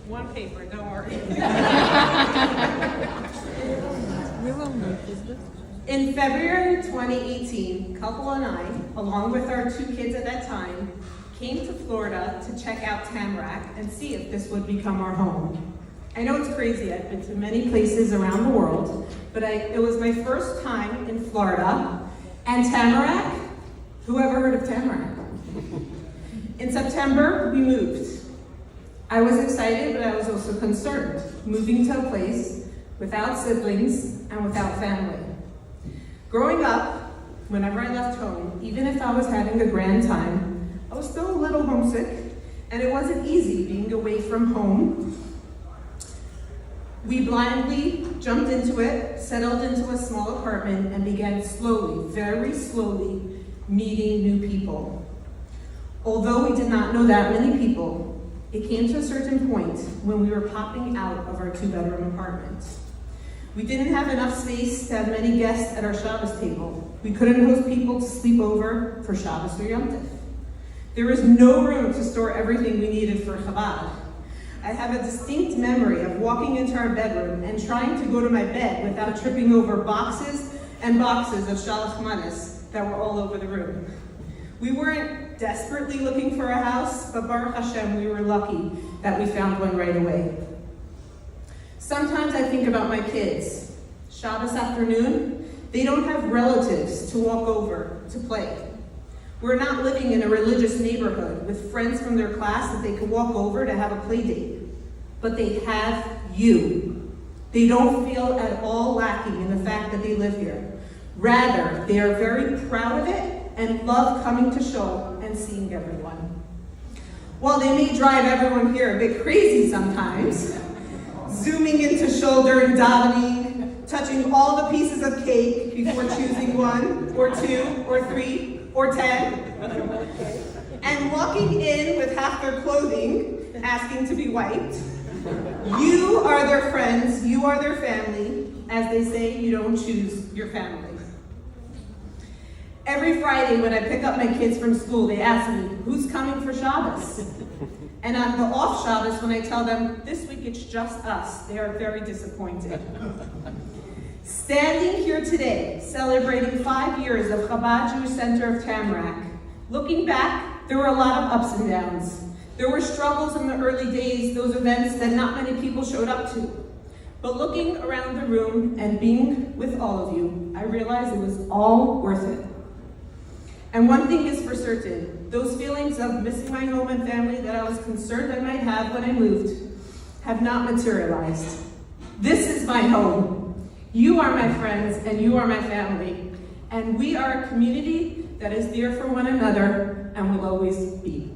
One paper, don't worry. In February 2018, Couple and I, along with our 2 kids at that time, came to Florida to check out Tamarack and see if this would become our home. I know it's crazy, I've been to many places around the world, but it was my first time in Florida. And Tamarack? Who ever heard of Tamarack? In September, we moved. I was excited, but I was also concerned, moving to a place without siblings and without family. Growing up, whenever I left home, even if I was having a grand time, I was still a little homesick, and it wasn't easy being away from home. We blindly jumped into it, settled into a small apartment, and began slowly, very slowly, meeting new people. Although we did not know that many people, it came to a certain point when we were popping out of our 2-bedroom apartment. We didn't have enough space to have many guests at our Shabbos table. We couldn't host people to sleep over for Shabbos or Yom Tov. There was no room to store everything we needed for Chabad. I have a distinct memory of walking into our bedroom and trying to go to my bed without tripping over boxes and boxes of Shalach Manas that were all over the room. We weren't desperately looking for a house, but Baruch Hashem, we were lucky that we found one right away. Sometimes I think about my kids. Shabbos afternoon, they don't have relatives to walk over to play. We're not living in a religious neighborhood with friends from their class that they could walk over to have a play date. But they have you. They don't feel at all lacking in the fact that they live here. Rather, they are very proud of it and love coming to shul and seeing everyone. While they may drive everyone here a bit crazy sometimes, zooming into shul during davening, touching all the pieces of cake before choosing 1 or 2 or 3 or 10, and walking in with half their clothing, asking to be wiped. You are their friends, you are their family. As they say, you don't choose your family. Every Friday when I pick up my kids from school, they ask me, who's coming for Shabbos? And on the off Shabbos, when I tell them, this week it's just us, they are very disappointed. Standing here today, celebrating 5 years of Chabad Jewish Center of Tamarack, looking back, there were a lot of ups and downs. There were struggles in the early days, those events that not many people showed up to. But looking around the room and being with all of you, I realized it was all worth it. And one thing is for certain, those feelings of missing my home and family that I was concerned I might have when I moved have not materialized. This is my home. You are my friends and you are my family. And we are a community that is there for one another and will always be.